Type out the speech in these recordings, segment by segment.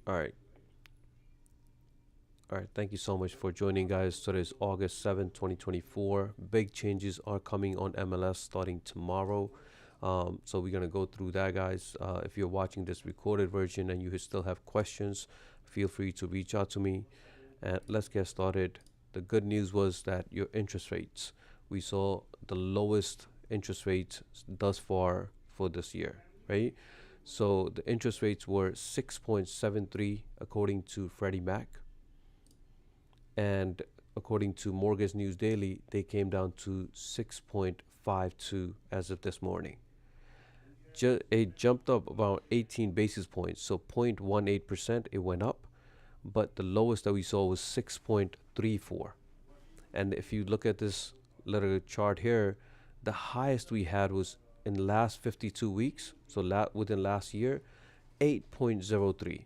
All right. All right. Thank you so much for joining, guys. Today is August 7th, 2024. Big changes are coming on MLS starting tomorrow. So we're going to go through that, guys. If you're watching this recorded version and you still have questions, feel free to reach out to me. And let's get started. The good news was that your interest rates, we saw the lowest interest rates thus far for this year, right? So the interest rates were 6.73 according to Freddie Mac, and according to Mortgage News Daily, they came down to 6.52 as of this morning. It jumped up about 18 basis points, so 0.18% it went up, but the lowest that we saw was 6.34. And if you look at this little chart here, the highest we had was in the last 52 weeks, so within last year, 8.03.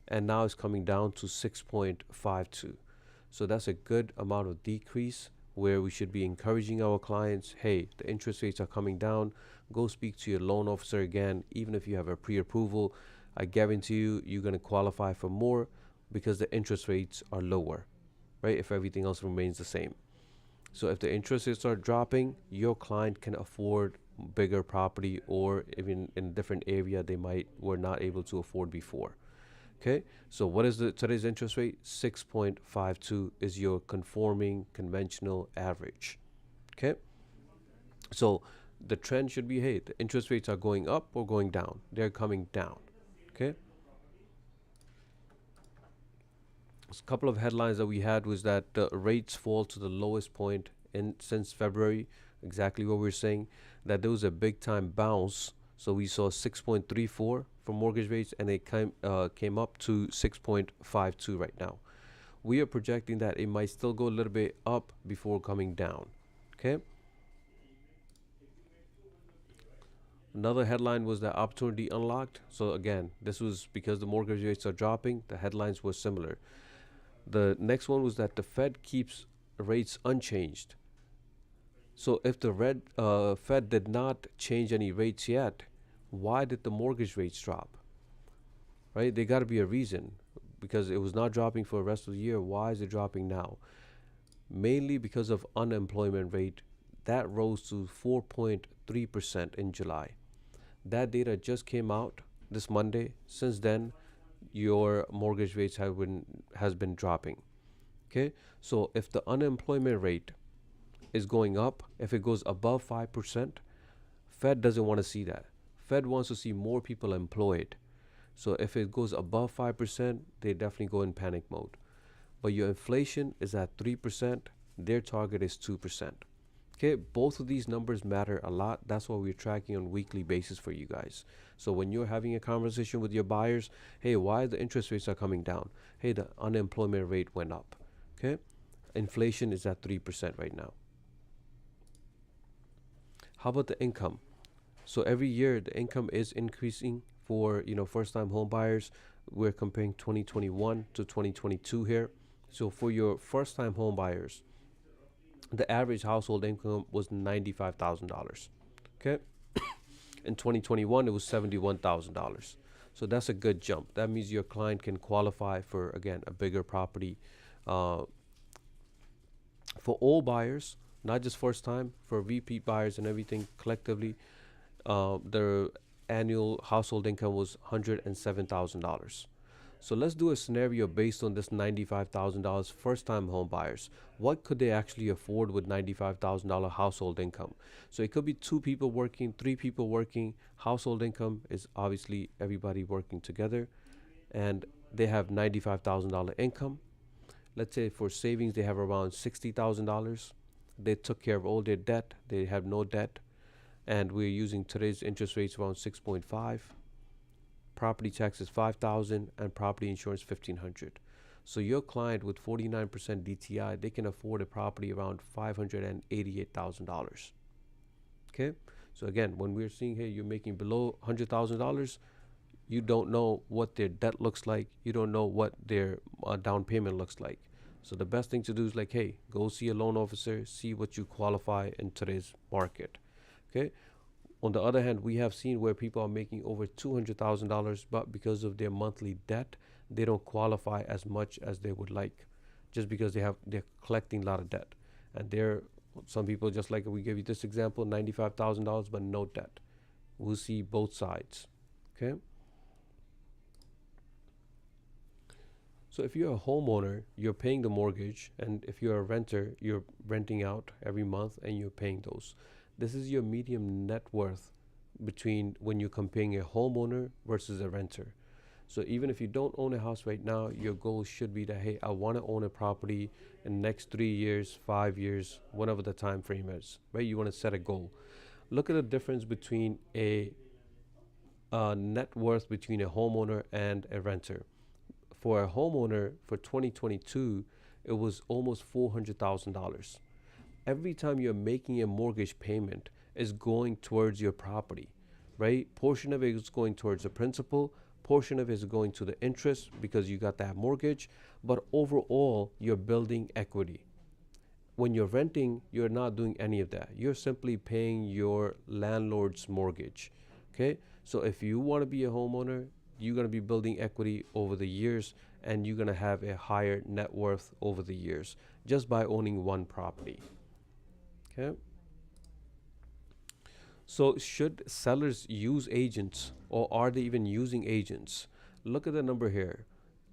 And now it's coming down to 6.52. So that's a good amount of decrease where we should be encouraging our clients, hey, the interest rates are coming down. Go speak to your loan officer again. Even if you have a pre-approval, I guarantee you, you're going to qualify for more because the interest rates are lower, right? If everything else remains the same. So if the interest rates are dropping, your client can afford bigger property, or even in a different area they might were not able to afford before. Okay, so what is the today's interest rate? 6.52 is your conforming conventional average. Okay, so the trend should be, hey, the interest rates are going up or going down. They're coming down. Okay, a couple of headlines that we had was that the rates fall to the lowest point in since February. Exactly what we're saying, that there was a big time bounce. So we saw 6.34 for mortgage rates, and it came up to 6.52 right now. We are projecting that it might still go a little bit up before coming down. Okay. Another headline was that opportunity unlocked. So again, this was because the mortgage rates are dropping. The headlines were similar. The next one was that the Fed keeps rates unchanged. So if the Fed did not change any rates yet, why did the mortgage rates drop? Right? There got to be a reason, because it was not dropping for the rest of the year. Why is it dropping now? Mainly because of unemployment rate that rose to 4.3% in July. That data just came out this Monday. Since then, your mortgage rates has been dropping. Okay, so if the unemployment rate is going up, if it goes above 5%, Fed doesn't want to see that. Fed wants to see more people employed. So if it goes above 5%, they definitely go in panic mode. But your inflation is at 3%, their target is 2%. Okay, both of these numbers matter a lot. That's what we're tracking on a weekly basis for you guys. So when you're having a conversation with your buyers, hey, why the interest rates are coming down? Hey, the unemployment rate went up. Okay, inflation is at 3% right now. How about the income? So every year the income is increasing for first time home buyers. We're comparing 2021 to 2022 here. So for your first time home buyers, the average household income was $95,000. Okay. In 2021, it was $71,000. So that's a good jump. That means your client can qualify for, again, a bigger property. Uh, for all buyers, not just first time, for repeat buyers and everything collectively, their annual household income was $107,000. So let's do a scenario based on this $95,000 first time home buyers. What could they actually afford with $95,000 household income? So it could be two people working, three people working. Household income is obviously everybody working together, and they have $95,000 income. Let's say for savings, they have around $60,000. They took care of all their debt, they have no debt, and we're using today's interest rates around 6.5. Property tax is 5,000, and property insurance 1,500. So your client with 49% DTI, they can afford a property around $588,000. Okay, so again, when we're seeing here you're making below $100,000, you don't know what their debt looks like. You don't know what their down payment looks like. So the best thing to do is like, hey, go see a loan officer, see what you qualify in today's market. Okay, On the other hand, we have seen where people are making over $200,000, but because of their monthly debt, they don't qualify as much as they would like, just because they're collecting a lot of debt, and they're some people, just like we gave you this example, $95,000 but no debt. We'll see both sides. Okay. So if you're a homeowner, you're paying the mortgage, and if you're a renter, you're renting out every month and you're paying those. This is your medium net worth between when you're comparing a homeowner versus a renter. So even if you don't own a house right now, your goal should be that, hey, I want to own a property in the next 3 years, 5 years, whatever the time frame is, right? You want to set a goal. Look at the difference between a net worth between a homeowner and a renter. For a homeowner for 2022, it was almost $400,000. Every time you're making a mortgage payment is going towards your property, right? Portion of it is going towards the principal, portion of it is going to the interest because you got that mortgage, but overall, you're building equity. When you're renting, you're not doing any of that. You're simply paying your landlord's mortgage. Okay? So if you want to be a homeowner, you're going to be building equity over the years, and you're going to have a higher net worth over the years just by owning one property. Okay? So should sellers use agents, or are they even using agents? Look at the number here.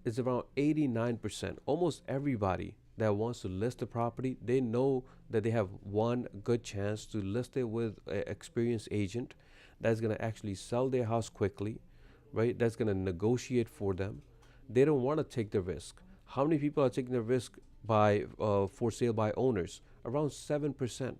It's around 89%. Almost everybody that wants to list a property, they know that they have one good chance to list it with an experienced agent that's going to actually sell their house quickly, right? That's going to negotiate for them. They don't want to take the risk. How many people are taking the risk by for sale by owners? Around 7%.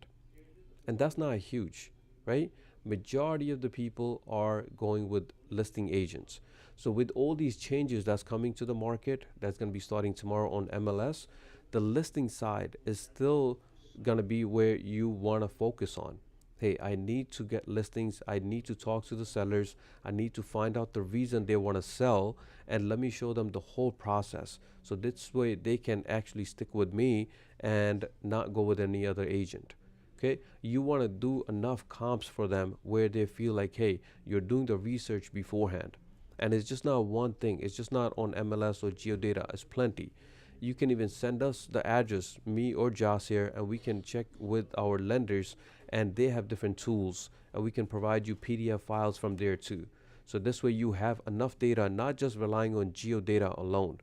And that's not huge, right? Majority of the people are going with listing agents. So with all these changes that's coming to the market, that's going to be starting tomorrow on MLS, the listing side is still going to be where you want to focus on. Hey, I need to get listings. I need to talk to the sellers. I need to find out the reason they want to sell, and let me show them the whole process. So this way they can actually stick with me and not go with any other agent. Okay, you want to do enough comps for them where they feel like, hey, you're doing the research beforehand, and it's just not one thing. It's just not on MLS or geodata. It's plenty. You can even send us the address, me or Joss here, and we can check with our lenders, and they have different tools, and we can provide you PDF files from there too. So this way you have enough data, not just relying on geodata alone,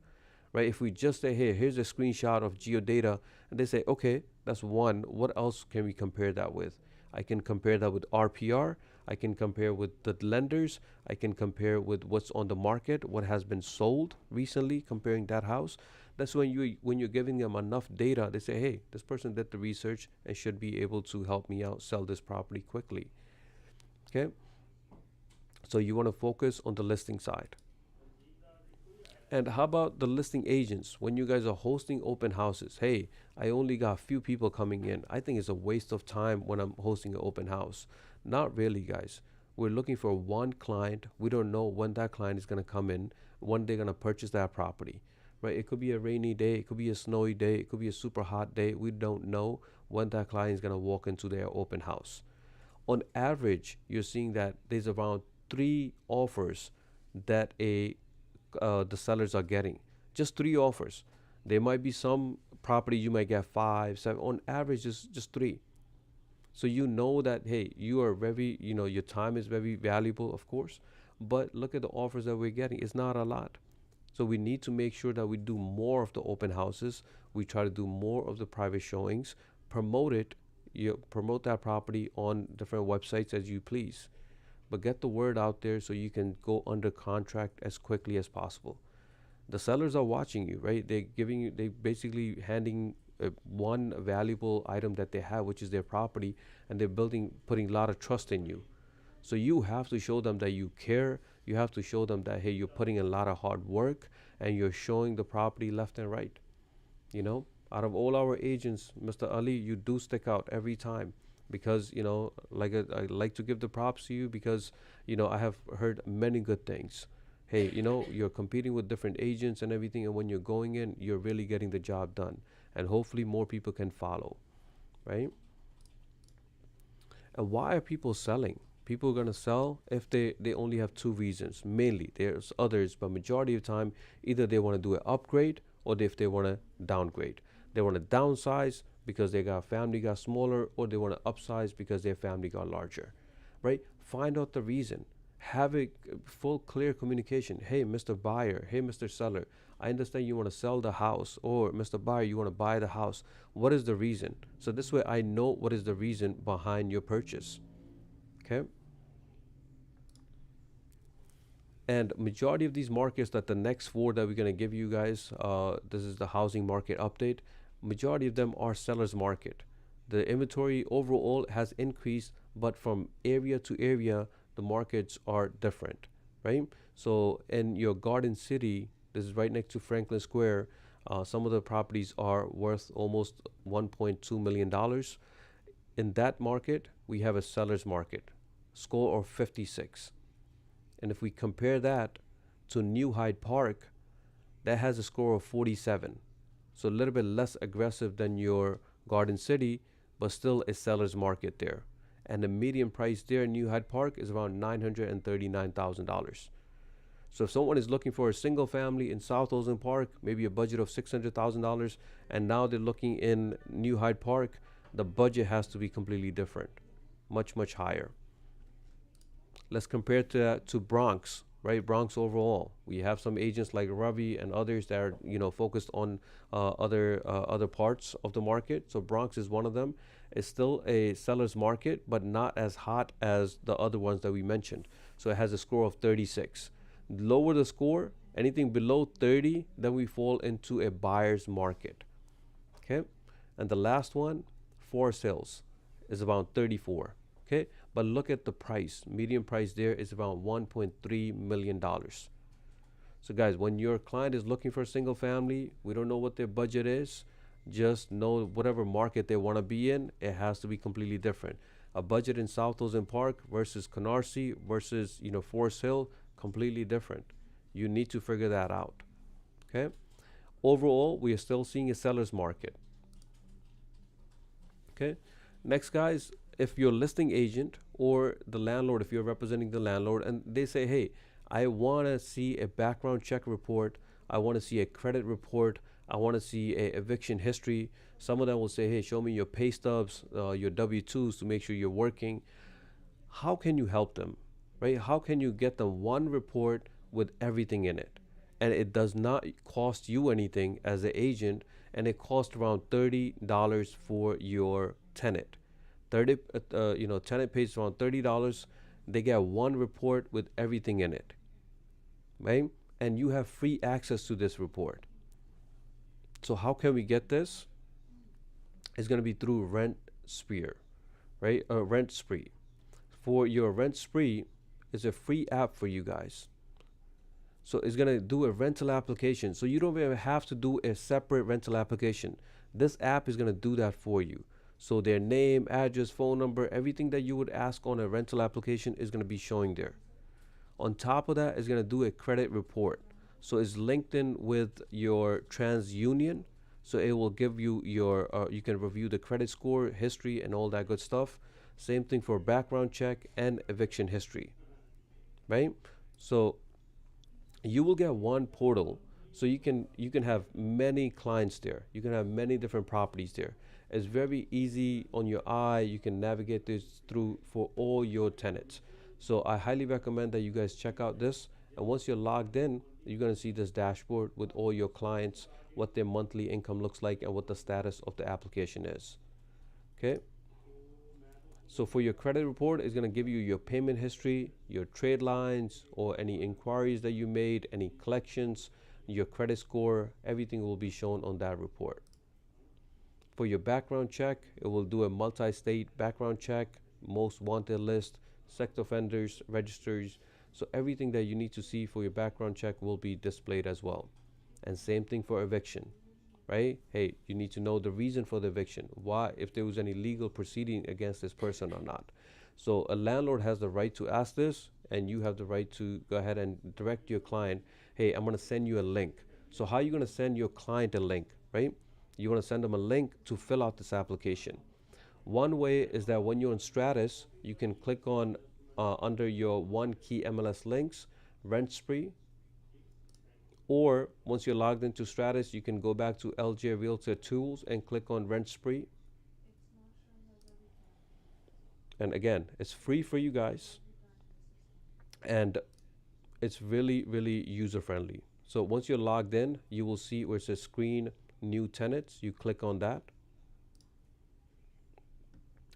right? If we just say, hey, here's a screenshot of geodata, and they say, okay, that's one. What else can we compare that with? I can compare that with RPR. I can compare with the lenders. I can compare with what's on the market, what has been sold recently, comparing that house. That's when you're giving them enough data, they say, hey, this person did the research and should be able to help me out sell this property quickly. Okay? So you want to focus on the listing side. And how about the listing agents? When you guys are hosting open houses, hey, I only got a few people coming in. I think it's a waste of time when I'm hosting an open house. Not really, guys. We're looking for one client. We don't know when that client is going to come in, when they're going to purchase that property, right? It could be a rainy day. It could be a snowy day. It could be a super hot day. We don't know when that client is going to walk into their open house. On average, you're seeing that there's around 3 offers that the sellers are getting. Just 3 offers. There might be some property you might get 5, 7. On average, just 3. So you know that, hey, you are very, your time is very valuable, of course. But look at the offers that we're getting. It's not a lot. So we need to make sure that we do more of the open houses. We try to do more of the private showings. Promote it. You promote that property on different websites as you please. But get the word out there so you can go under contract as quickly as possible. The sellers are watching you, right? They basically handing one valuable item that they have, which is their property, and they're putting a lot of trust in you. So you have to show them that you care. You have to show them that, hey, you're putting in a lot of hard work and you're showing the property left and right. Out of all our agents, Mr. Ali, you do stick out every time because, like I like to give the props to you because, I have heard many good things. Hey, you're competing with different agents and everything, and when you're going in, you're really getting the job done. And hopefully more people can follow, right? And why are people selling? People are gonna sell if they only have two reasons. Mainly, there's others, but majority of the time, either they want to do an upgrade or if they want to downgrade. They want to downsize because they got family got smaller, or they want to upsize because their family got larger. Right? Find out the reason. Have a full clear communication. Hey, Mr. Buyer. Hey, Mr. Seller. I understand you want to sell the house, or Mr. Buyer, you want to buy the house. What is the reason? So this way I know what is the reason behind your purchase. Okay. And majority of these markets, that the next four that we're going to give you guys, this is the housing market update. Majority of them are sellers market. The inventory overall has increased, but from area to area, the markets are different, right? So in your Garden City, this is right next to Franklin Square. Some of the properties are worth almost $1.2 million. In that market, we have a seller's market, score of 56. And if we compare that to New Hyde Park, that has a score of 47. So a little bit less aggressive than your Garden City, but still a seller's market there. And the median price there in New Hyde Park is around $939,000. So if someone is looking for a single family in South Ozone Park, maybe a budget of $600,000, and now they're looking in New Hyde Park, the budget has to be completely different, much, much higher. Let's compare to Bronx, right? Bronx overall. We have some agents like Ravi and others that are, focused on other parts of the market. So Bronx is one of them. It's still a seller's market, but not as hot as the other ones that we mentioned. So it has a score of 36. Lower the score, anything below 30, then we fall into a buyer's market. Okay. And the last one, Forest Hills, is around 34. Okay. But look at the price. Median price there is around $1.3 million. So guys, when your client is looking for a single family, we don't know what their budget is. Just know whatever market they want to be in, it has to be completely different. A budget in South Ozone Park versus Canarsie versus, Forest Hill, completely different. You need to figure that out. Okay. Overall, we are still seeing a seller's market. Okay. Next, guys, if you're a listing agent or the landlord, if you're representing the landlord and they say, hey, I want to see a background check report, I want to see a credit report, I want to see a eviction history. Some of them will say, hey, show me your pay stubs, your W-2s to make sure you're working. How can you help them, right? How can you get them one report with everything in it? And it does not cost you anything as an agent, and it costs around $30 for your tenant. Tenant pays around $30. They get one report with everything in it, right? And you have free access to this report. So how can we get this? It's going to be through Rent Spree, right? Rent Spree. For your Rent Spree, it's a free app for you guys. So it's going to do a rental application. So you don't even have to do a separate rental application. This app is going to do that for you. So their name, address, phone number, everything that you would ask on a rental application is going to be showing there. On top of that, it's going to do a credit report. So it's linked in with your TransUnion. So it will give you you can review the credit score, history, and all that good stuff. Same thing for background check and eviction history, right? So you will get one portal, so you can have many clients there. You can have many different properties there. It's very easy on your eye. You can navigate this through for all your tenants. So I highly recommend that you guys check out this. And once you're logged in, you're going to see this dashboard with all your clients, what their monthly income looks like, and what the status of the application is. Okay. So for your credit report, it's going to give you your payment history, your trade lines, or any inquiries that you made, any collections, your credit score, everything will be shown on that report. For your background check, it will do a multi-state background check, most wanted list, sex offenders, registers. So everything that you need to see for your background check will be displayed as well. And same thing for eviction, right? Hey, you need to know the reason for the eviction, why, if there was any legal proceeding against this person or not. So a landlord has the right to ask this, and you have the right to go ahead and direct your client, hey, I'm going to send you a link. So how are you going to send your client a link, right? You want to send them a link to fill out this application. One way is that when you're in Stratus, you can click on under your one key MLS links, rent spree, or once you're logged into Stratus, you can go back to LJ Realtor Tools and click on rent spree. And again, it's free for you guys, and it's really, really user friendly. So once you're logged in, you will see where it says screen new tenants. You click on that.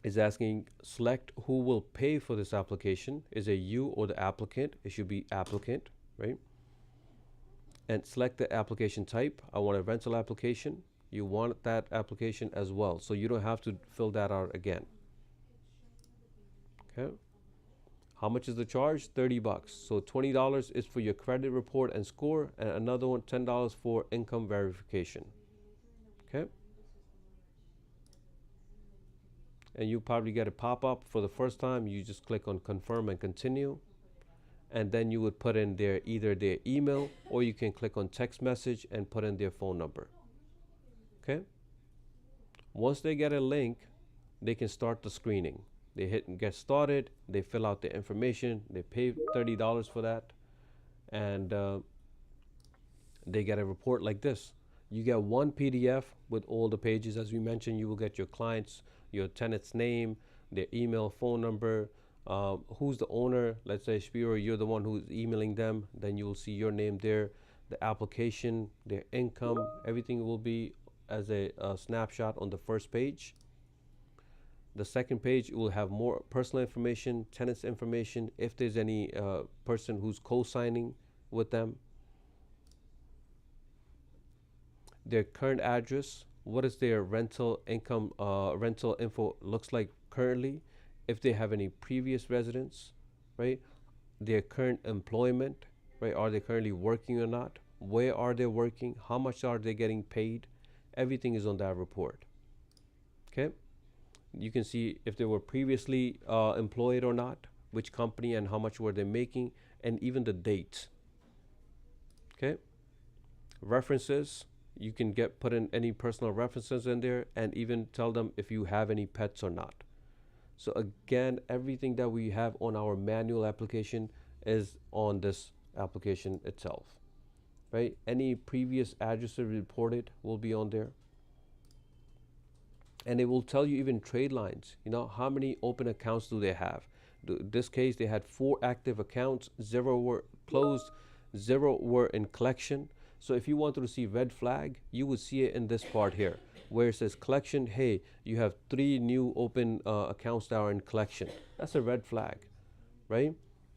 It's asking select who will pay for this application. Is it you or the applicant? It should be applicant, right? And select the application type. I want a rental application. You want that application as well, so you don't have to fill that out again. Okay. How much is the charge? 30 bucks. So $20 is for your credit report and score, and another one, $10 for income verification. Okay. And you probably get a pop-up for the first time. You just click on confirm and continue. And then you would put in their either their email, or you can click on text message and put in their phone number. Okay. Once they get a link, they can start the screening. They hit and get started. They fill out the information. They pay $30 for that, and they get a report like this. You get one PDF with all the pages. As we mentioned, you will get your clients, your tenant's name, their email, phone number, who's the owner. Let's say Spiro, you're the one who's emailing them. Then you will see your name there, the application, their income. Everything will be as a snapshot on the first page. The second page will have more personal information, tenants information, if there's any person who's co-signing with them, their current address, what is their rental income, rental info looks like currently, if they have any previous residence, right? Their current employment, right? Are they currently working or not? Where are they working? How much are they getting paid? Everything is on that report. Okay. You can see if they were previously employed or not, which company and how much were they making, and even the date. Okay. References, you can put in any personal references in there, and even tell them if you have any pets or not. So again, everything that we have on our manual application is on this application itself, right? Any previous addresses reported will be on there. And it will tell you even trade lines, how many open accounts do they have. In this case, they had 4 active accounts, 0 were closed, 0 were in collection. So if you wanted to see red flag, you would see it in this part here, where it says collection. Hey, you have 3 new open accounts that are in collection. That's a red flag, right?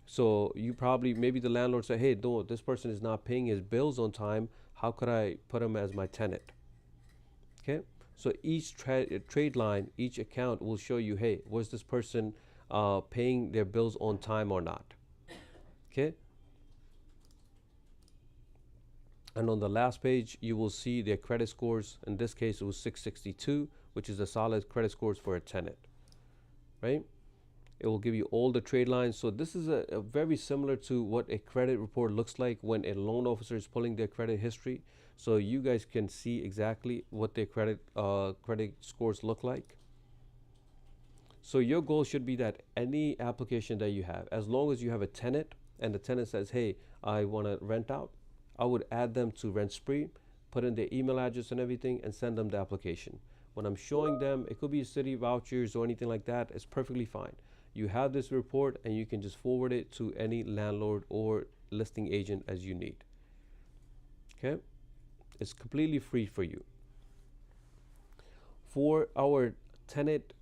So you probably, maybe the landlord said, hey, no, this person is not paying his bills on time. How could I put him as my tenant? Okay. So each trade line, each account will show you, hey, was this person paying their bills on time or not? Okay. And on the last page, you will see their credit scores. In this case, it was 662, which is a solid credit scores for a tenant, right? It will give you all the trade lines. So this is a very similar to what a credit report looks like when a loan officer is pulling their credit history. So you guys can see exactly what their credit scores look like. So your goal should be that any application that you have, as long as you have a tenant and the tenant says, hey, I want to rent out, I would add them to Rent Spree, put in their email address and everything, and send them the application. When I'm showing them, it could be city vouchers or anything like that, it's perfectly fine. You have this report and you can just forward it to any landlord or listing agent as you need. Okay. It's completely free for you. For our tenant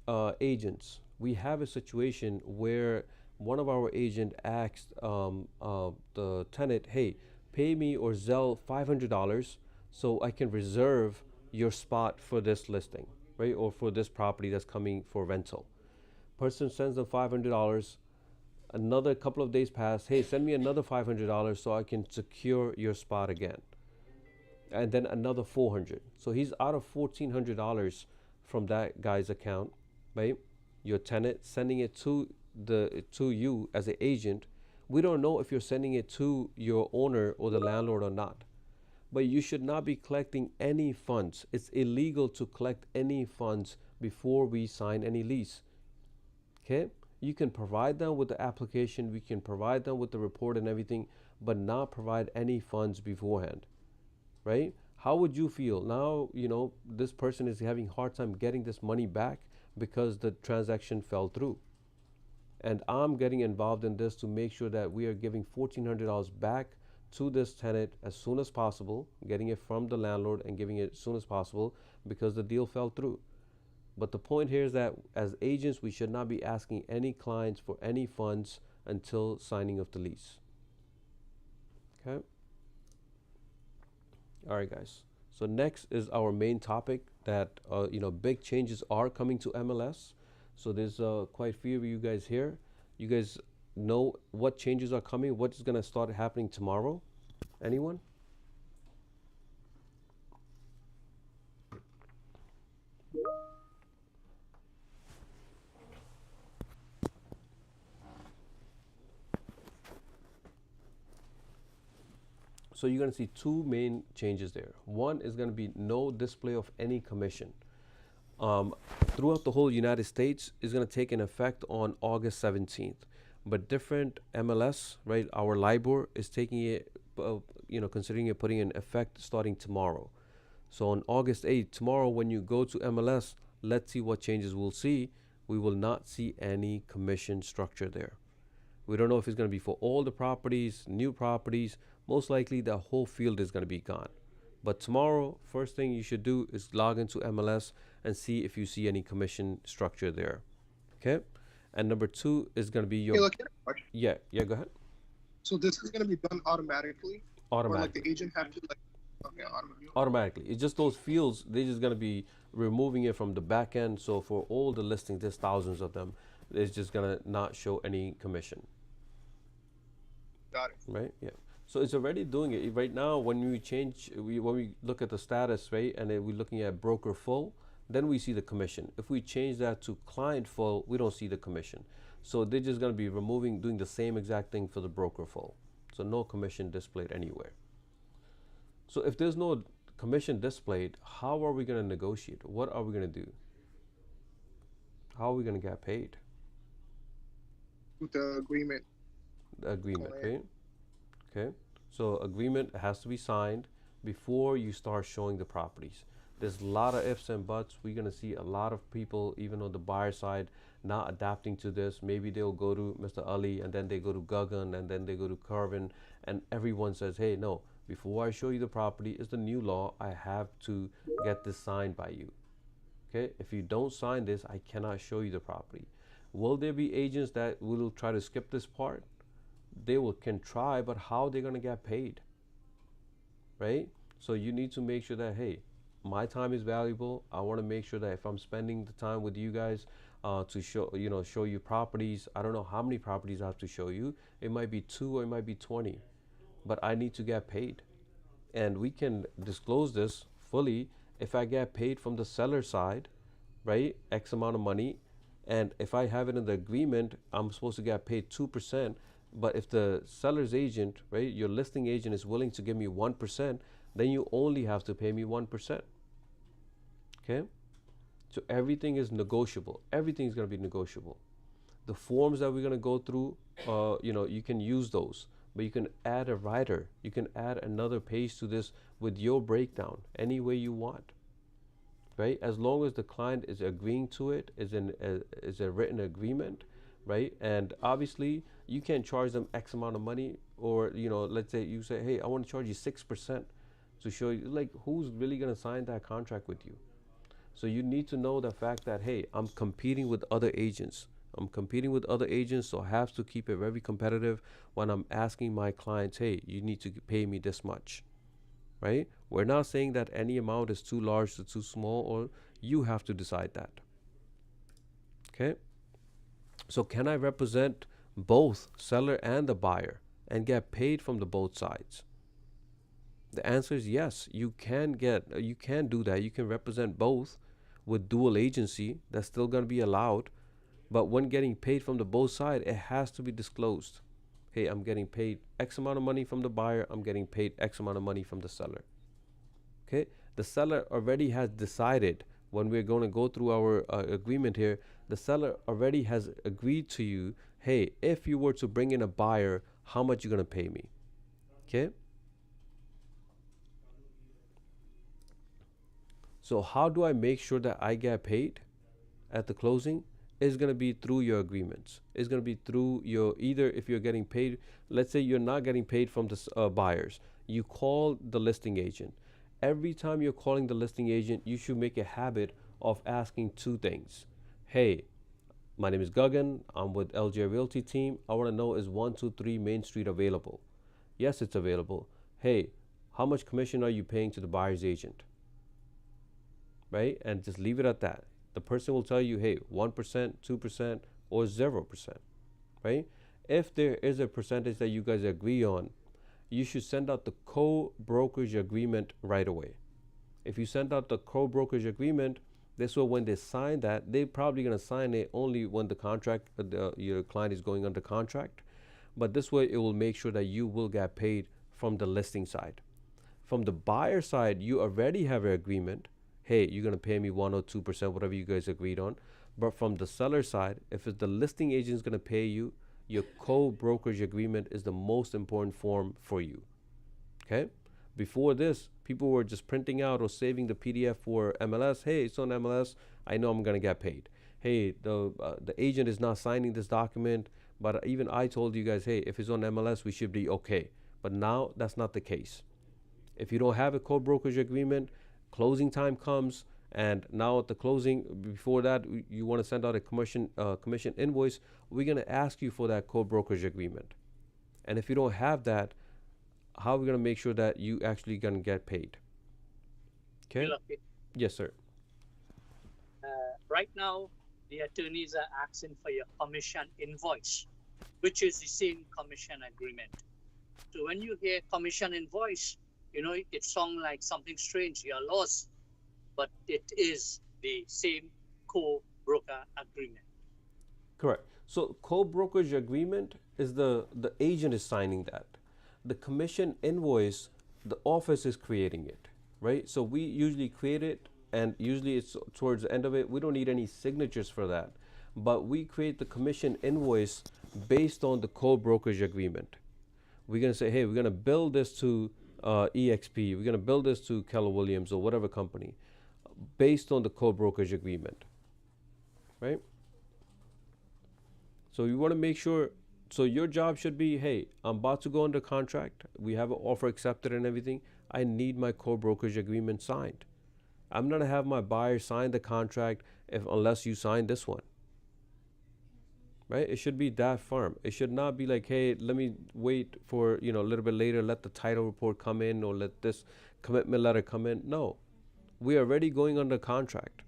agents, we have a situation where one of our agent asked the tenant, hey, pay me or Zelle $500 so I can reserve your spot for this listing, right? Or for this property that's coming for rental. Person sends them $500. Another couple of days pass. Hey, send me another $500 so I can secure your spot again. And then another $400. So he's out of $1,400 from that guy's account, right? Your tenant sending it to you as an agent. We don't know if you're sending it to your owner or the landlord or not. But you should not be collecting any funds. It's illegal to collect any funds before we sign any lease. Okay? You can provide them with the application, we can provide them with the report and everything, but not provide any funds beforehand, right? How would you feel now? This person is having a hard time getting this money back because the transaction fell through, and I'm getting involved in this to make sure that we are giving $1,400 back to this tenant as soon as possible, getting it from the landlord and giving it as soon as possible because the deal fell through. But the point here is that as agents, we should not be asking any clients for any funds until signing of the lease. Okay. All right, guys. So next is our main topic that big changes are coming to MLS. So there's quite a few of you guys here. You guys know what changes are coming? What is going to start happening tomorrow? Anyone? So you're going to see two main changes there. One is going to be no display of any commission. Um, Throughout the whole United States is going to take an effect on August 17th. But different MLS, right? Our LIBOR is taking it, considering it putting in effect starting tomorrow. So on August 8th, tomorrow, when you go to MLS, let's see what changes we'll see. We will not see any commission structure there. We don't know if it's going to be for all the properties, new properties. Most likely the whole field is going to be gone. But tomorrow, first thing you should do is log into MLS and see if you see any commission structure there. Okay? And number two is going to be Hey, your, look, yeah, go ahead. so this is going to be done automatically, or like the Automatically. agent have to like, okay, automatically. Automatically. It's just those fields, they're just going to be removing it from the back end. So for all the listings, there's thousands of them, it's just going to not show any commission. Got it. Right? Yeah. So it's already doing it right now. When we look at the status, right, and then we're looking at broker full, then we see the commission. If we change that to client full, we don't see the commission. So they're just going to be doing the same exact thing for the broker full. So no commission displayed anywhere. So if there's no commission displayed, how are we going to negotiate? What are we going to do? How are we going to get paid? With the agreement. The agreement, Client. right? Okay. So agreement has to be signed before you start showing the properties. There's a lot of ifs and buts. We're gonna see a lot of people, even on the buyer side, not adapting to this. Maybe they'll go to Mr. Ali and then they go to Gagan and then they go to Carvin, and everyone says, hey, no, before I show you the property, it's the new law. I have to get this signed by you. Okay. If you don't sign this, I cannot show you the property. Will there be agents that will try to skip this part? Can try, but how they're gonna get paid, right? So you need to make sure that, hey, my time is valuable. I want to make sure that if I'm spending the time with you guys to show you properties, I don't know how many properties I have to show you. It might be 2 or it might be 20, but I need to get paid, and we can disclose this fully. If I get paid from the seller side, right, X amount of money, and if I have it in the agreement, I'm supposed to get paid 2%. But if the seller's agent, right, your listing agent is willing to give me 1%, then you only have to pay me 1%. Okay? So everything is negotiable. Everything is going to be negotiable. The forms that we're going to go through, you can use those, but you can add a writer. You can add another page to this with your breakdown any way you want. Right? As long as the client is agreeing to it, is a written agreement, right? And obviously, you can't charge them X amount of money, or let's say you say, hey, I want to charge you 6% to show you, like, who's really gonna sign that contract with you? So you need to know the fact that, hey, I'm competing with other agents. I'm competing with other agents, so I have to keep it very competitive when I'm asking my clients, hey, you need to pay me this much, right? We're not saying that any amount is too large or too small, or you have to decide that. Okay? So can I represent both seller and the buyer and get paid from the both sides? The answer is yes. You can do that. You can represent both with dual agency. That's still going to be allowed. But when getting paid from the both sides, it has to be disclosed. Hey, I'm getting paid X amount of money from the buyer. I'm getting paid X amount of money from the seller. Okay? The seller already has decided when we're going to go through our agreement here, the seller already has agreed to you, hey, if you were to bring in a buyer, how much you going to pay me? Okay. So how do I make sure that I get paid at the closing? Is going to be through your agreements. It's going to be through your, either if you're getting paid, let's say you're not getting paid from the buyers, you call the listing agent. Every time you're calling the listing agent, you should make a habit of asking two things. Hey, my name is Gagan. I'm with LJ Realty Team. I want to know, is 123 Main Street available? Yes, it's available. Hey, how much commission are you paying to the buyer's agent? Right? And just leave it at that. The person will tell you, hey, 1%, 2%, or 0%, right? If there is a percentage that you guys agree on, you should send out the co-brokerage agreement right away. If you send out the co-brokerage agreement, this way when they sign that, they're probably going to sign it only when the contract, your client is going under contract. But this way it will make sure that you will get paid from the listing side. From the buyer side, you already have an agreement. Hey, you're going to pay me 1 or 2%, whatever you guys agreed on. But from the seller side, if it's the listing agent is going to pay you, your co-brokerage agreement is the most important form for you. Okay? Before this, people were just printing out or saving the PDF for MLS. Hey, it's on MLS. I know I'm going to get paid. Hey, the agent is not signing this document, but even I told you guys, hey, if it's on MLS, we should be okay. But now that's not the case. If you don't have a co-brokerage agreement, closing time comes, and now at the closing, before that, you want to send out a commission invoice, we're going to ask you for that co-brokerage agreement. And if you don't have that, how are we going to make sure that you actually going to get paid? Okay? Yes, sir. Right now, the attorneys are asking for your commission invoice, which is the same commission agreement. So when you hear commission invoice, you know, it sounds like something strange, you're lost, but it is the same co-broker agreement. Correct. So co-brokerage agreement is the agent is signing that. The commission invoice, the office is creating it, right? So we usually create it, and usually it's towards the end of it. We don't need any signatures for that, but we create the commission invoice based on the co-brokerage agreement. We're gonna say, hey, we're gonna bill this to EXP, we're gonna bill this to Keller Williams or whatever company, based on the co-brokerage agreement, right? So you want to make sure. So your job should be, hey, I'm about to go under contract. We have an offer accepted and everything. I need my co-brokerage agreement signed. I'm not gonna have my buyer sign the contract unless you sign this one. Right? It should be that firm. It should not be like, hey, let me wait for, a little bit later, let the title report come in or let this commitment letter come in. No. We are already going under contract.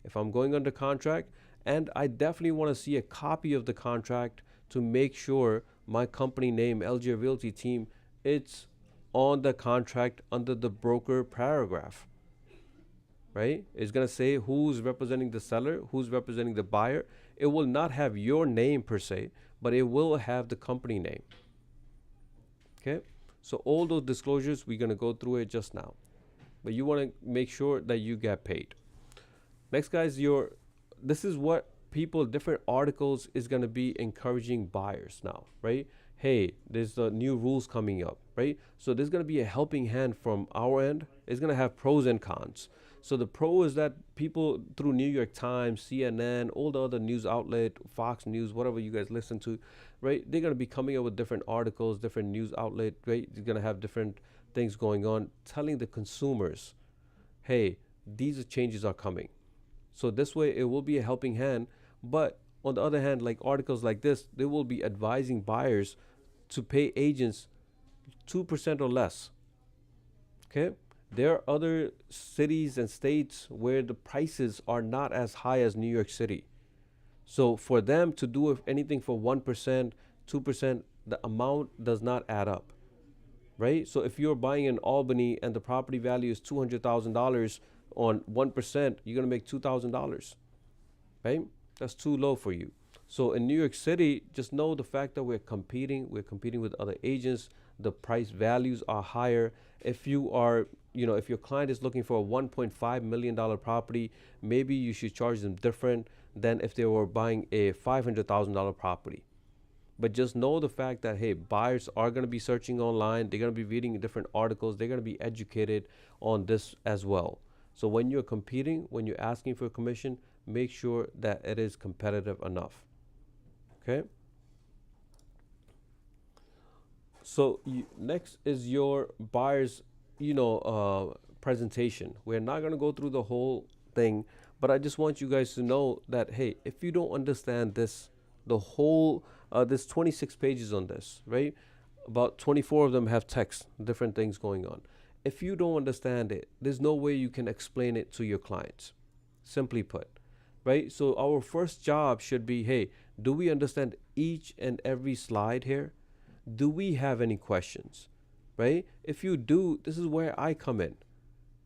If I'm going under contract, and I definitely want to see a copy of the contract to make sure my company name, LJ Realty Team, it's on the contract under the broker paragraph, right? It's going to say who's representing the seller, who's representing the buyer. It will not have your name per se, but it will have the company name. Okay? So all those disclosures, we're going to go through it just now. But you want to make sure that you get paid. Next, guys, this is what people, different articles is going to be encouraging buyers now, right? Hey, there's new rules coming up, right? So there's going to be a helping hand from our end. It's going to have pros and cons. So the pro is that people through New York Times, CNN, all the other news outlet, Fox News, whatever you guys listen to, right? They're going to be coming up with different articles, different news outlet, right? They're going to have different things going on, telling the consumers, hey, these changes are coming. So this way it will be a helping hand. But on the other hand, like articles like this, they will be advising buyers to pay agents 2% or less. Okay? There are other cities and states where the prices are not as high as New York City. So for them to do anything for 1%, 2%, the amount does not add up. Right? So if you're buying in Albany and the property value is $200,000 on 1%, you're going to make $2,000. Right? That's too low for you. So in New York City, just know the fact that we're competing with other agents. The price values are higher. If you are if your client is looking for a $1.5 million property, maybe you should charge them different than if they were buying a $500,000 property. But just know the fact that, hey, buyers are going to be searching online. They're going to be reading different articles. They're going to be educated on this as well. So when you're competing, when you're asking for a commission, make sure that it is competitive enough. Okay. So next is your buyer's, presentation. We're not going to go through the whole thing, but I just want you guys to know that, hey, if you don't understand this, the whole, there's 26 pages on this, right? About 24 of them have text, different things going on. If you don't understand it, there's no way you can explain it to your clients. Simply put, right? So our first job should be, hey, do we understand each and every slide here? Do we have any questions, right? If you do, this is where I come in.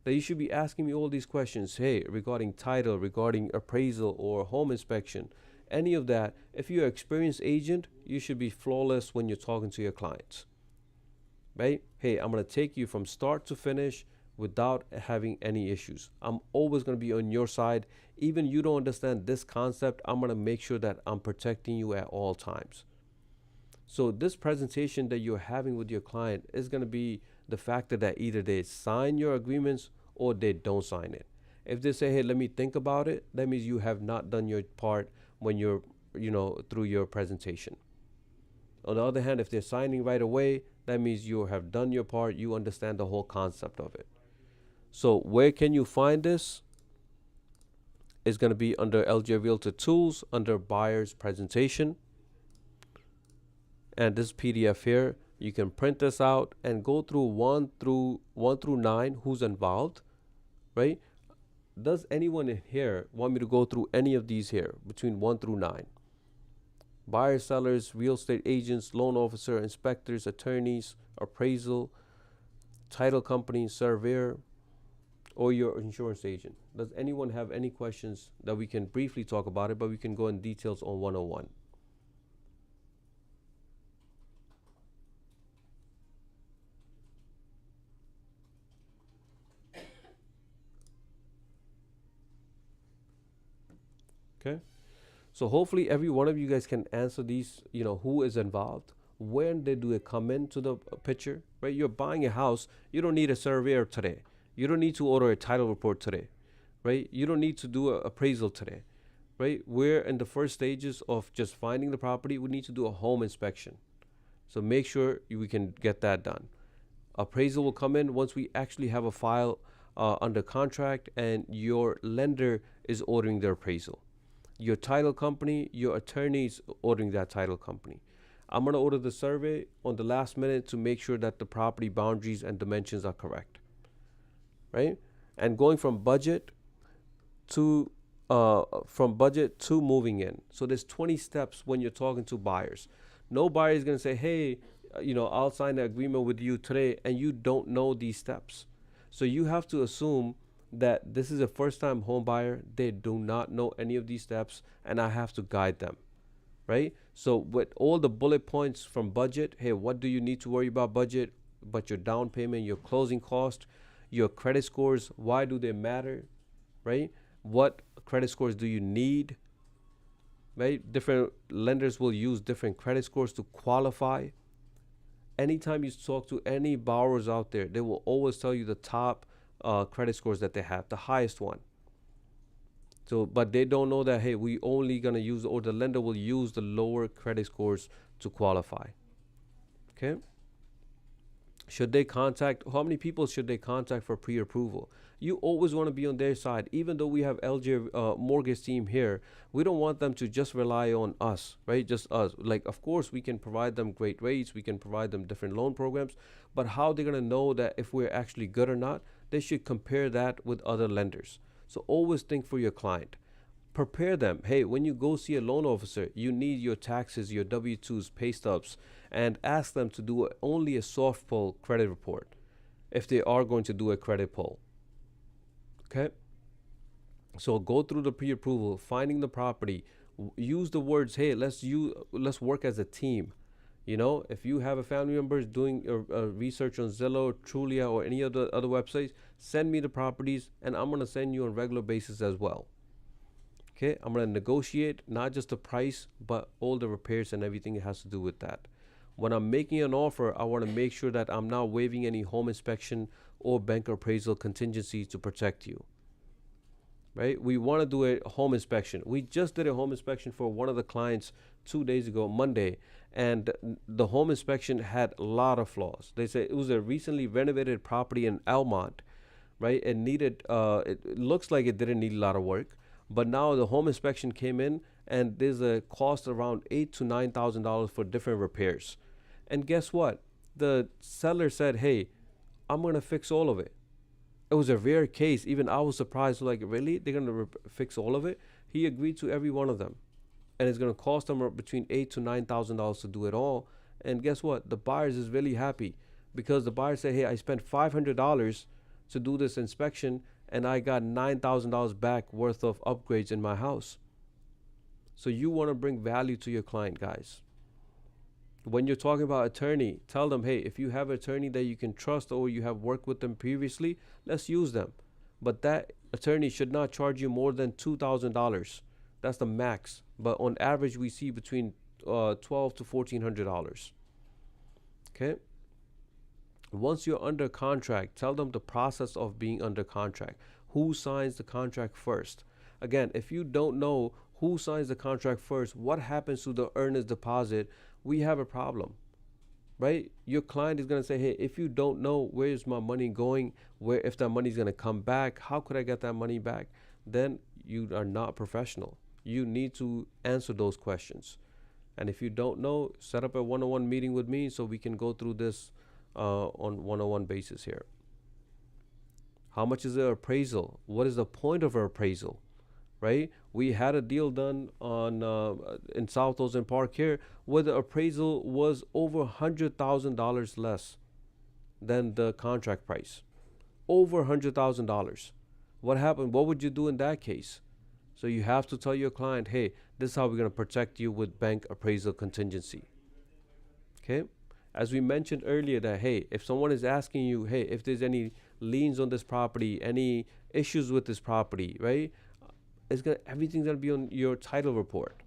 That you should be asking me all these questions, hey, regarding title, regarding appraisal or home inspection, any of that. If you're an experienced agent, you should be flawless when you're talking to your clients, right? Hey, I'm going to take you from start to finish without having any issues. I'm always going to be on your side. Even you don't understand this concept, I'm going to make sure that I'm protecting you at all times. So this presentation that you're having with your client is going to be the factor that either they sign your agreements or they don't sign it. If they say, hey, let me think about it, that means you have not done your part when you're, through your presentation. On the other hand, if they're signing right away, that means you have done your part. You understand the whole concept of it. So where can you find this? It's going to be under LJ Realtor Tools, under Buyer's Presentation. And this PDF here, you can print this out and go through one through 9 who's involved, right? Does anyone in here want me to go through any of these here between 1 through 9? Buyers, sellers, real estate agents, loan officer, inspectors, attorneys, appraisal, title company, surveyor, or your insurance agent. Does anyone have any questions that we can briefly talk about it, but we can go in details on 101? Okay. So hopefully every one of you guys can answer these, who is involved, when they do it come into the picture, right? You're buying a house. You don't need a surveyor today. You don't need to order a title report today, right? You don't need to do an appraisal today, right? We're in the first stages of just finding the property. We need to do a home inspection. So make sure we can get that done. Appraisal will come in once we actually have a file under contract and your lender is ordering their appraisal. Your title company, your attorney's ordering that title company. I'm going to order the survey on the last minute to make sure that the property boundaries and dimensions are correct, right? And going from budget to moving in. So there's 20 steps when you're talking to buyers. No buyer is going to say, hey, I'll sign the agreement with you today, and you don't know these steps. So you have to assume that this is a first-time home buyer. They do not know any of these steps, and I have to guide them, right? So with all the bullet points from budget, hey, what do you need to worry about budget? But your down payment, your closing cost, your credit scores, why do they matter, right? What credit scores do you need, right? Different lenders will use different credit scores to qualify. Anytime you talk to any borrowers out there, they will always tell you the top credit scores that they have, the highest one. So, but they don't know that, hey, we only gonna use, or the lender will use the lower credit scores to qualify. Okay. Should they contact, how many people should they contact for pre-approval? You always want to be on their side. Even though we have LJ mortgage team here, we don't want them to just rely on us, right? Just us. Like, of course, we can provide them great rates. We can provide them different loan programs. But how they're going to know that if we're actually good or not? They should compare that with other lenders. So always think for your client. Prepare them. Hey, when you go see a loan officer, you need your taxes, your W-2s, pay stubs, and ask them to do only a soft pull credit report if they are going to do a credit pull. Okay? So go through the pre-approval, finding the property, use the words, hey, let's work as a team. If you have a family member doing research on Zillow, Trulia, or any other websites, send me the properties, and I'm gonna send you on regular basis as well. Okay, I'm gonna negotiate not just the price, but all the repairs and everything that has to do with that. When I'm making an offer, I want to make sure that I'm not waiving any home inspection or bank appraisal contingencies to protect you. Right? We want to do a home inspection. We just did a home inspection for one of the clients 2 days ago, Monday, and the home inspection had a lot of flaws. They said it was a recently renovated property in Almont, right? It looks like it didn't need a lot of work, but now the home inspection came in, and there's a cost around $8,000 to $9,000 for different repairs. And guess what? The seller said, "Hey, I'm gonna fix all of it." It was a rare case. Even I was surprised. Like, really? They're gonna fix all of it? He agreed to every one of them, and it's gonna cost them between $8,000 to $9,000 to do it all. And guess what? The buyers is really happy because the buyer said, "Hey, I spent $500 to do this inspection, and I got $9,000 back worth of upgrades in my house." So you want to bring value to your client, guys. When you're talking about attorney, tell them, "Hey, if you have an attorney that you can trust or you have worked with them previously, let's use them." But that attorney should not charge you more than $2,000. That's the max. But on average, we see between $1,200 to $1,400. Okay. Once you're under contract, tell them the process of being under contract. Who signs the contract first? Again, if you don't know who signs the contract first, what happens to the earnest deposit, we have a problem, right? Your client is going to say, "Hey, if you don't know where's my money going, where if that money is going to come back, how could I get that money back?" Then you are not professional. You need to answer those questions. And if you don't know, set up a one-on-one meeting with me so we can go through this on one-on-one basis here. How much is the appraisal? What is the point of our appraisal? Right? We had a deal done on in South Ocean Park here where the appraisal was over $100,000 less than the contract price. Over $100,000. What happened? What would you do in that case? So you have to tell your client, "Hey, this is how we're going to protect you with bank appraisal contingency." Okay? As we mentioned earlier, that hey, if someone is asking you, "Hey, if there's any liens on this property, any issues with this property," right? Everything's gonna be on your title report.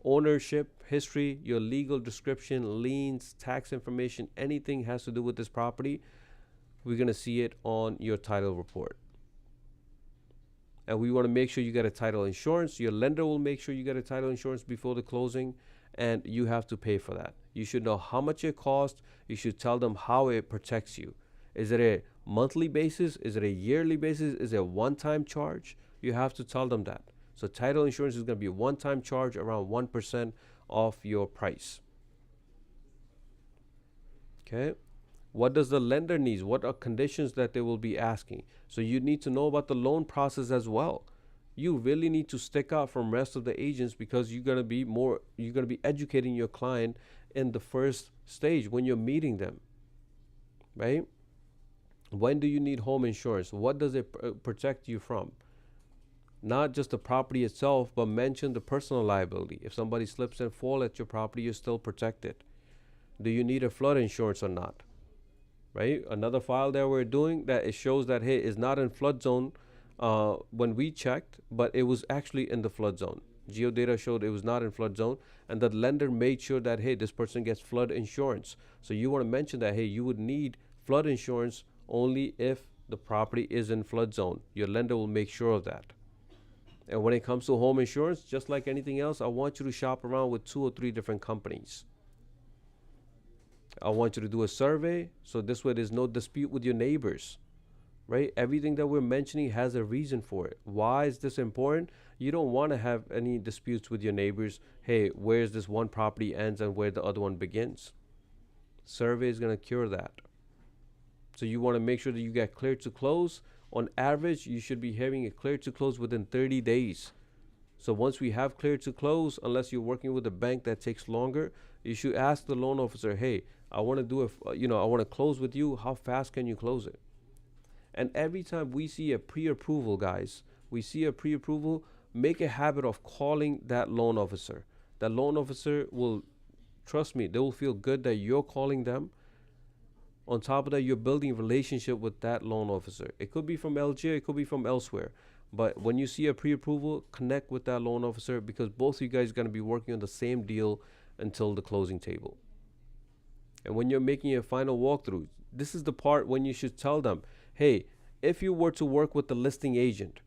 Ownership history, your legal description, liens, tax information, anything has to do with this property, we're gonna see it on your title report. And we want to make sure you get a title insurance. Your lender will make sure you get a title insurance before the closing, and you have to pay for that. You should know how much it costs. You should tell them how it protects you. Is it a monthly basis? Is it a yearly basis? Is it a one-time charge? You have to tell them that. So title insurance is going to be a one-time charge around 1% of your price. Okay. What does the lender need? What are conditions that they will be asking? So you need to know about the loan process as well. You really need to stick out from rest of the agents because you're going to be educating your client in the first stage when you're meeting them. Right? When do you need home insurance? What does it protect you from? Not just the property itself, but mention the personal liability. If somebody slips and falls at your property, you're still protected. Do you need a flood insurance or not? Right? Another file that we're doing that it shows that, hey, it's not in flood zone when we checked, but it was actually in the flood zone. Geodata showed it was not in flood zone, and the lender made sure that, hey, this person gets flood insurance. So you want to mention that, hey, you would need flood insurance only if the property is in flood zone. Your lender will make sure of that. And when it comes to home insurance, just like anything else, I want you to shop around with 2 or 3 different companies. I want you to do a survey so this way there's no dispute with your neighbors, right? Everything that we're mentioning has a reason for it. Why is this important? You don't want to have any disputes with your neighbors. Hey, where's this one property ends and where the other one begins? Survey is going to cure that. So you want to make sure that you get clear to close. On average, you should be having a clear to close within 30 days. So once we have clear to close, unless you're working with a bank that takes longer, you should ask the loan officer, "Hey, I want to do I want to close with you. How fast can you close it?" And every time we see a pre-approval, guys, make a habit of calling that loan officer. That loan officer will Trust me, they will feel good that you're calling them. On top of that, you're building a relationship with that loan officer. It could be from LG, it could be from elsewhere. But when you see a pre-approval, connect with that loan officer, because both of you guys are going to be working on the same deal until the closing table. And when you're making a final walkthrough, this is the part when you should tell them, hey, if you were to work with the listing agent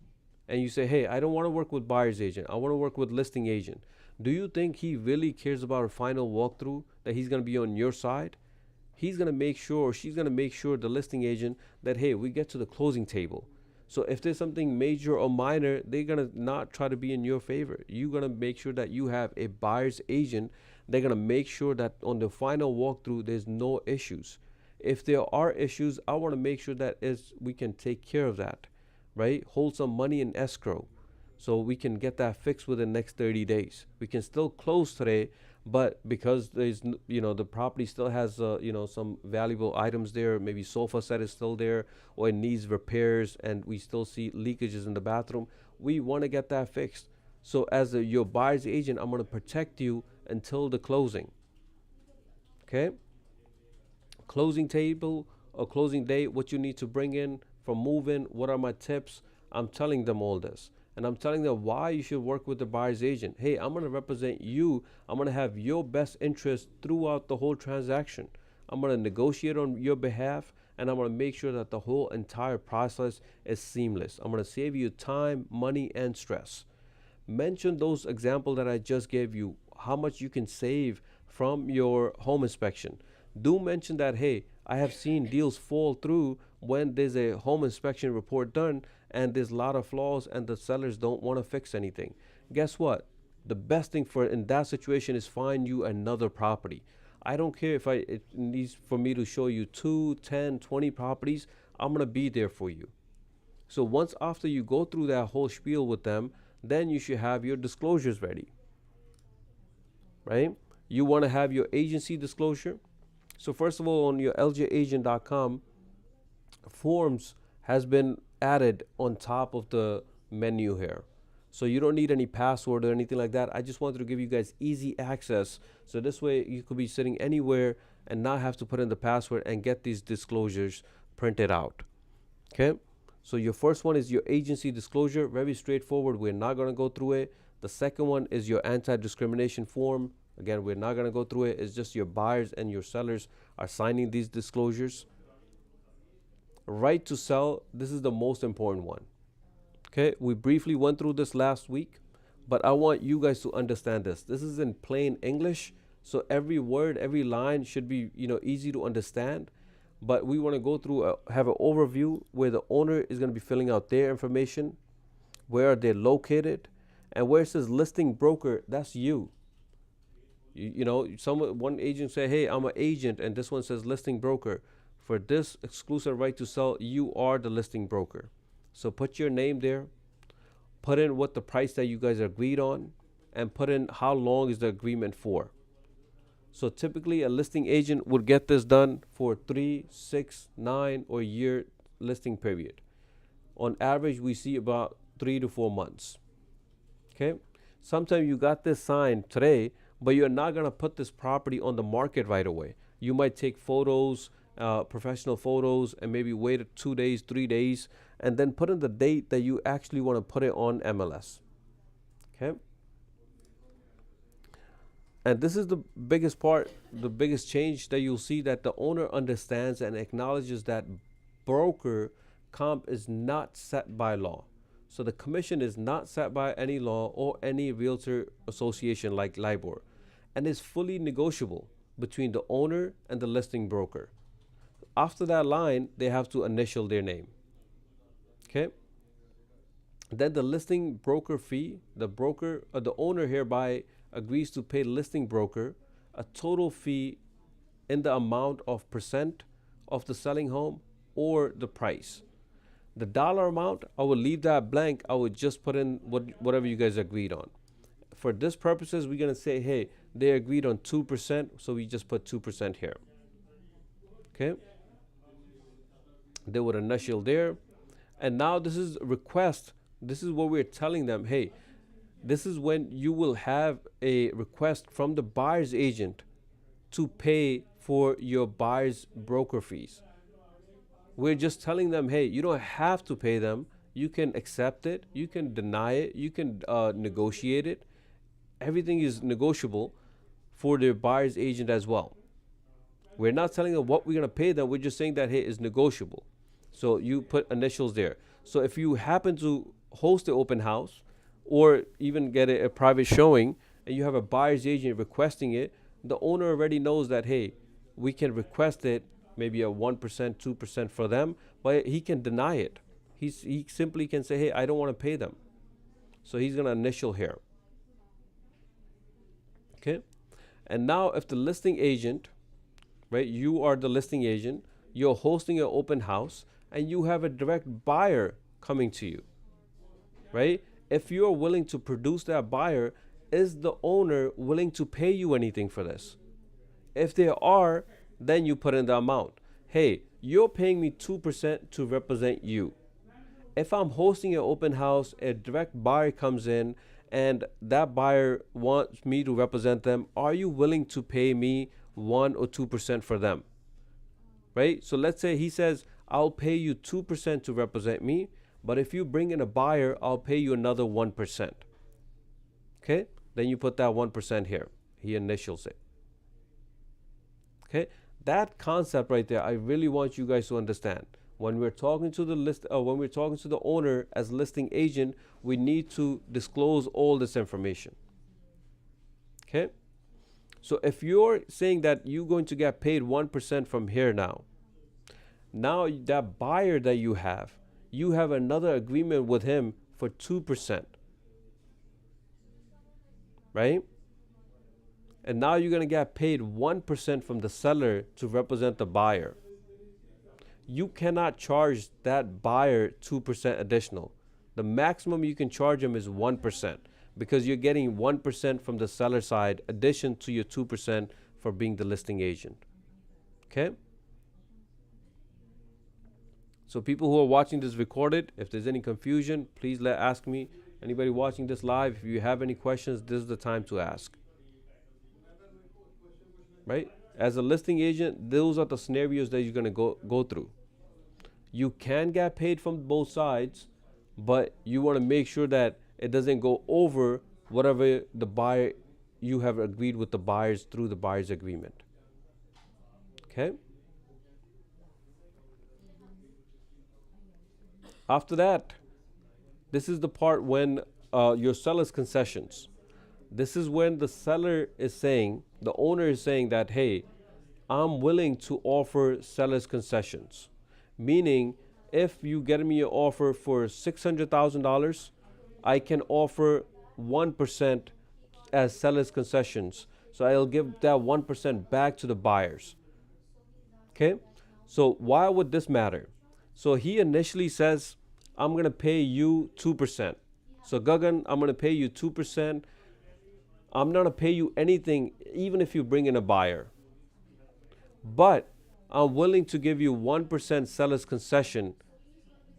and you say, hey, I don't want to work with buyer's agent, I want to work with listing agent, do you think he really cares about a final walkthrough, that he's going to be on your side? He's going to make sure, or she's going to make sure, the listing agent, that, hey, we get to the closing table. So if there's something major or minor, they're going to not try to be in your favor. You're going to make sure that you have a buyer's agent. They're going to make sure that on the final walkthrough, there's no issues. If there are issues, I want to make sure that we can take care of that, right? Hold some money in escrow so we can get that fixed within the next 30 days. We can still close today, but because there's, the property still has, some valuable items there, maybe sofa set is still there, or it needs repairs, and we still see leakages in the bathroom, we want to get that fixed. So as your buyer's agent, I'm going to protect you until the closing. Okay? Closing table or closing date, what you need to bring in for move-in, what are my tips? I'm telling them all this. And I'm telling them why you should work with the buyer's agent. Hey, I'm going to represent you. I'm going to have your best interest throughout the whole transaction. I'm going to negotiate on your behalf, and I'm going to make sure that the whole entire process is seamless. I'm going to save you time, money, and stress. Mention those examples that I just gave you, how much you can save from your home inspection. Do mention that, hey, I have seen deals fall through when there's a home inspection report done and there's a lot of flaws and the sellers don't want to fix anything. Guess what? The best thing in that situation is find you another property. I don't care if it needs for me to show you 2, 10, 20 properties. I'm going to be there for you. So once after you go through that whole spiel with them, then you should have your disclosures ready, right? You want to have your agency disclosure. So first of all, on your ljagent.com, forms has been added on top of the menu here. So you don't need any password or anything like that. I just wanted to give you guys easy access. So this way you could be sitting anywhere and not have to put in the password and get these disclosures printed out. Okay. So your first one is your agency disclosure. Very straightforward. We're not going to go through it. The second one is your anti-discrimination form. Again, we're not going to go through it. It's just your buyers and your sellers are signing these disclosures. Right to sell. This is the most important one. Okay, we briefly went through this last week, but I want you guys to understand this. This is in plain English, so every word, every line should be, easy to understand. But we want to go through, have an overview where the owner is going to be filling out their information, where are they located, and where it says listing broker, that's you. One agent say, hey, I'm an agent, and this one says listing broker. For this exclusive right to sell, you are the listing broker. So put your name there, put in what the price that you guys agreed on, and put in how long is the agreement for. So typically a listing agent would get this done for 3, 6, 9, or year listing period. On average, we see about 3 to 4 months. Okay. Sometimes you got this signed today, but you're not going to put this property on the market right away. You might take photos, professional photos, and maybe wait 2 days, 3 days, and then put in the date that you actually want to put it on MLS. Okay. And this is the biggest part, the biggest change that you'll see, that the owner understands and acknowledges that broker comp is not set by law. So the commission is not set by any law or any realtor association like LIBOR, and is fully negotiable between the owner and the listing broker. After that line, they have to initial their name. Okay. Then the listing broker fee, the owner hereby agrees to pay listing broker a total fee in the amount of percent of the selling home or the price. The dollar amount, I will leave that blank. I would just put in whatever you guys agreed on. For this purposes, we're going to say, hey, they agreed on 2%, so we just put 2% here. Okay. They would initial there. And now this is a request. This is what we're telling them. Hey, this is when you will have a request from the buyer's agent to pay for your buyer's broker fees. We're just telling them, hey, you don't have to pay them. You can accept it, you can deny it, you can negotiate it. Everything is negotiable for their buyer's agent as well. We're not telling them what we're going to pay them. We're just saying that, hey, it's negotiable. So you put initials there. So if you happen to host an open house or even get a private showing and you have a buyer's agent requesting it, the owner already knows that, hey, we can request it, maybe a 1%, 2% for them, but he can deny it. He simply can say, hey, I don't want to pay them. So he's going to initial here. Okay. And now if the listing agent, right, you are the listing agent, you're hosting an open house and you have a direct buyer coming to you, right? If you're willing to produce that buyer, is the owner willing to pay you anything for this? If they are, then you put in the amount. Hey, you're paying me 2% to represent you. If I'm hosting an open house, a direct buyer comes in and that buyer wants me to represent them, are you willing to pay me 1 or 2% for them? Right? So let's say he says, I'll pay you 2% to represent me, but if you bring in a buyer, I'll pay you another 1%. Okay? Then you put that 1% here. He initials it. Okay? That concept right there, I really want you guys to understand. When we're talking to when we're talking to the owner as listing agent, we need to disclose all this information. Okay? So if you're saying that you're going to get paid 1% from here now that buyer that you have another agreement with him for 2%. Right? And now you're going to get paid 1% from the seller to represent the buyer. You cannot charge that buyer 2% additional. The maximum you can charge him is 1% because you're getting 1% from the seller side addition to your 2% for being the listing agent. Okay? So people who are watching this recorded, if there's any confusion, please ask me. Anybody watching this live, if you have any questions, this is the time to ask. Right? As a listing agent, those are the scenarios that you're going to go through. You can get paid from both sides, but you want to make sure that it doesn't go over whatever the buyer you have agreed with the buyers through the buyer's agreement. Okay? After that, this is the part when your seller's concessions. This is when the seller is saying, the owner is saying that, hey, I'm willing to offer seller's concessions. Meaning, if you get me an offer for $600,000, I can offer 1% as seller's concessions. So I'll give that 1% back to the buyers. Okay? So why would this matter? So he initially says, I'm going to pay you 2%. So Gagan, I'm going to pay you 2%. I'm not going to pay you anything, even if you bring in a buyer. But I'm willing to give you 1% seller's concession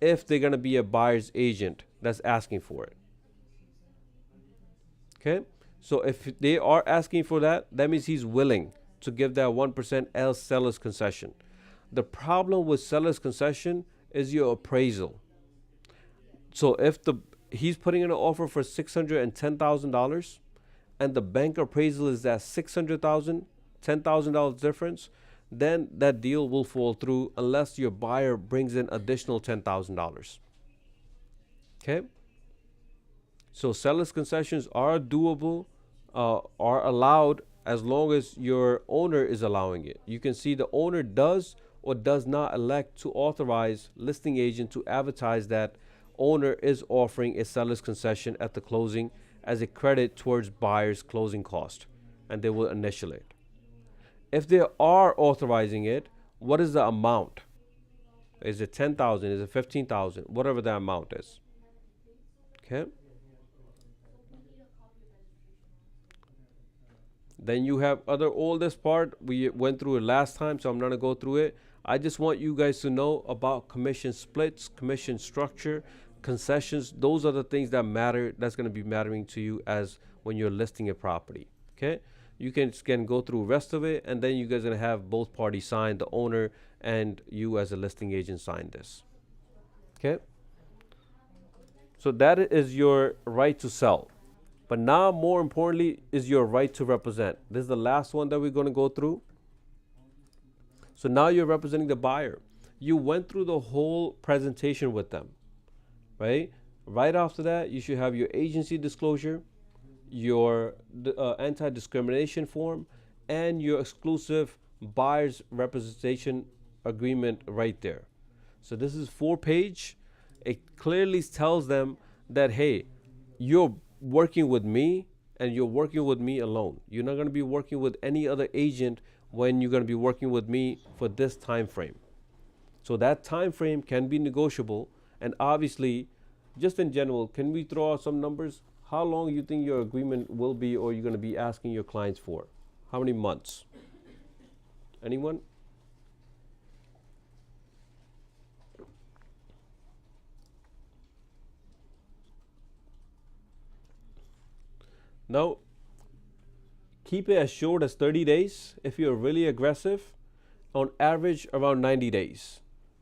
if they're going to be a buyer's agent that's asking for it. Okay? So if they are asking for that, that means he's willing to give that 1% as seller's concession. The problem with seller's concession is your appraisal. So if he's putting in an offer for $610,000 and the bank appraisal is at $600,000, $10,000 difference, then that deal will fall through unless your buyer brings in additional $10,000. Okay? So seller's concessions are doable, are allowed as long as your owner is allowing it. You can see the owner does or does not elect to authorize listing agent to advertise that owner is offering a seller's concession at the closing as a credit towards buyer's closing cost, and they will initial it. If they are authorizing it, what is the amount? Is it 10,000? Is it 15,000? Whatever the amount is. Okay. Then you have all this part. We went through it last time, so I'm not going to go through it. I just want you guys to know about commission splits, commission structure, concessions. Those are the things that matter. That's going to be mattering to you as when you're listing a property. Okay. You can go through the rest of it, and then you guys are gonna have both parties sign, the owner and you as a listing agent sign this. Okay. So that is your right to sell. But now, more importantly, is your right to represent. This is the last one that we're going to go through. So now you're representing the buyer. You went through the whole presentation with them, right? Right after that, you should have your agency disclosure, your anti-discrimination form, and your exclusive buyer's representation agreement right there. So this is 4-page. It clearly tells them that, hey, you're working with me and you're working with me alone. You're not going to be working with any other agent when you're going to be working with me for this time frame. So that time frame can be negotiable. And obviously, just in general, can we throw out some numbers? How long you think your agreement will be, or you're going to be asking your clients for? How many months? Anyone? Now, keep it as short as 30 days if you're really aggressive. On average, around 90 days,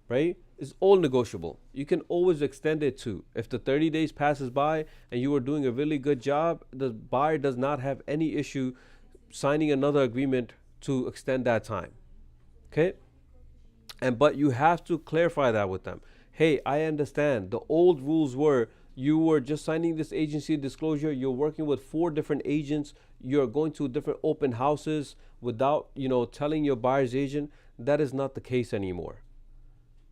right? It's all negotiable. You can always extend it too. If the 30 days passes by and you are doing a really good job, the buyer does not have any issue signing another agreement to extend that time. Okay? But you have to clarify that with them. Hey, I understand the old rules were you were just signing this agency disclosure, you're working with 4 different agents, you're going to different open houses without, telling your buyer's agent. That is not the case anymore.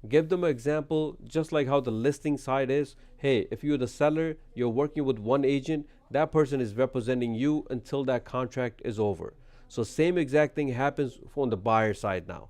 Give them an example, just like how the listing side is. Hey, if you're the seller, you're working with one agent, that person is representing you until that contract is over. So same exact thing happens on the buyer side now.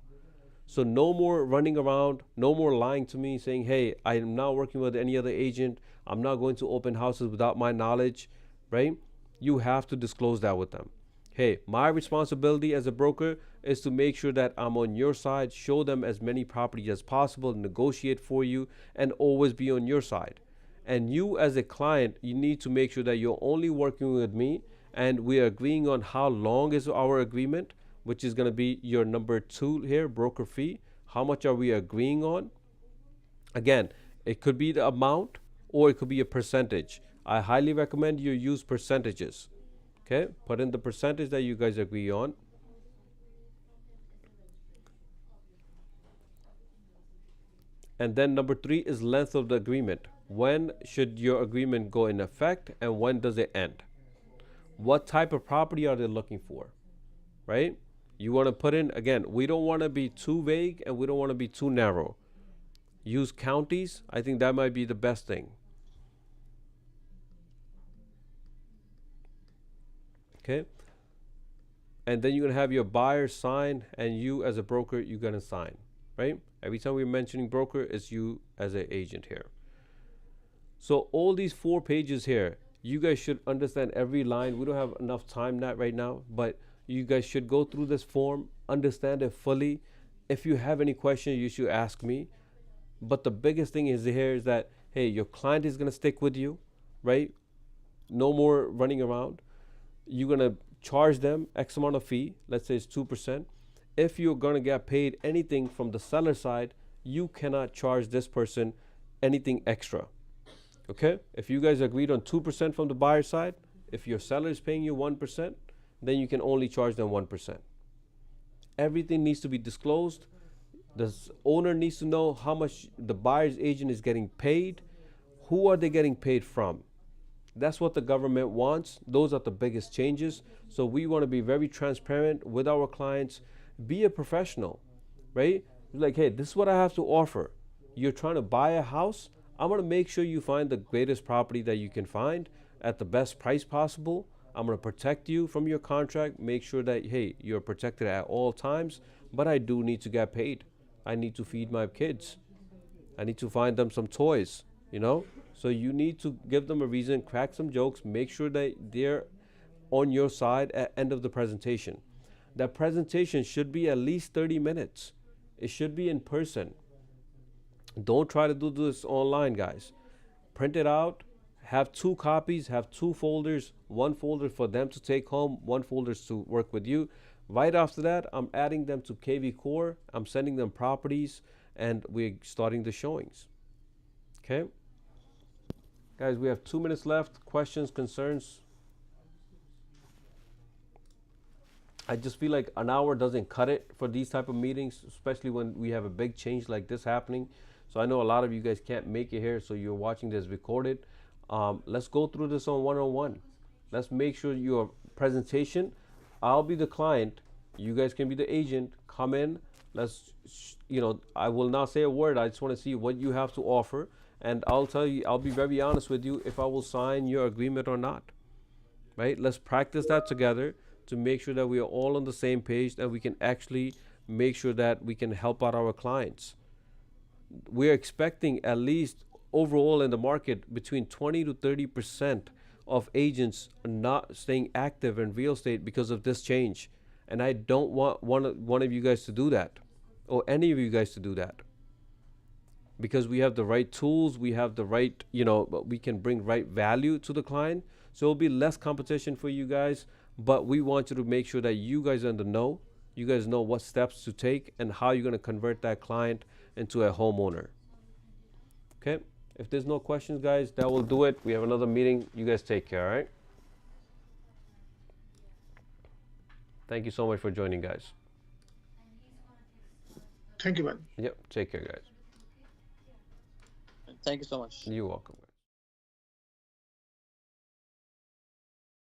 So no more running around, no more lying to me saying, hey, I am not working with any other agent. I'm not going to open houses without my knowledge, right? You have to disclose that with them. Hey, my responsibility as a broker is to make sure that I'm on your side, show them as many properties as possible, negotiate for you, and always be on your side. And you as a client, you need to make sure that you're only working with me and we're agreeing on how long is our agreement, which is going to be your number 2 here, broker fee. How much are we agreeing on? Again, it could be the amount or it could be a percentage. I highly recommend you use percentages. Okay, put in the percentage that you guys agree on. And then number 3 is length of the agreement. When should your agreement go in effect and when does it end? What type of property are they looking for, right? You want to put in, again, we don't want to be too vague and we don't want to be too narrow. Use counties. I think that might be the best thing. Okay. And then you're going to have your buyer sign and you as a broker, you're going to sign, right? Every time we're mentioning broker, it's you as an agent here. So all these 4 pages here, you guys should understand every line. We don't have enough time right now, but you guys should go through this form, understand it fully. If you have any questions, you should ask me. But the biggest thing is here is that, hey, your client is going to stick with you, right? No more running around. You're going to charge them X amount of fee. Let's say it's 2%. If you're going to get paid anything from the seller side, you cannot charge this person anything extra. Okay? If you guys agreed on 2% from the buyer side, if your seller is paying you 1%, then you can only charge them 1%. Everything needs to be disclosed. The owner needs to know how much the buyer's agent is getting paid. Who are they getting paid from? That's what the government wants. Those are the biggest changes. So we want to be very transparent with our clients. Be a professional, right? Like, hey, this is what I have to offer. You're trying to buy a house. I'm going to make sure you find the greatest property that you can find at the best price possible. I'm going to protect you from your contract. Make sure that, hey, you're protected at all times. But I do need to get paid. I need to feed my kids. I need to find them some toys, So you need to give them a reason, crack some jokes, make sure that they're on your side at end of the presentation. That presentation should be at least 30 minutes. It should be in person. Don't try to do this online, guys. Print it out, Have two copies, have two folders, one folder for them to take home, one folder to work with you. Right after that, I'm adding them to KV Core. I'm sending them properties, and we're starting the showings. Okay, guys, we have 2 minutes left. Questions, concerns? I just feel like an hour doesn't cut it for these type of meetings, especially when we have a big change like this happening. So I know a lot of you guys can't make it here, so you're watching this recorded. Let's go through this on one-on-one. Let's make sure your presentation, I'll be the client, you guys can be the agent. Come in, let's, I will not say a word. I just want to see what you have to offer, and I'll tell you, I'll be very honest with you if I will sign your agreement or not. Right? Let's practice that together to make sure that we are all on the same page, that we can actually make sure that we can help out our clients. We're expecting at least overall in the market between 20 to 30% of agents are not staying active in real estate because of this change. And I don't want one of you guys to do that, or any of you guys to do that. Because we have the right tools, we have the right, we can bring right value to the client. So it'll be less competition for you guys, but we want you to make sure that you guys are in the know. You guys know what steps to take and how you're going to convert that client into a homeowner. Okay? If there's no questions, guys, that will do it. We have another meeting. You guys take care, all right? Thank you so much for joining, guys. Thank you, man. Yep, take care, guys. Thank you so much. You're welcome.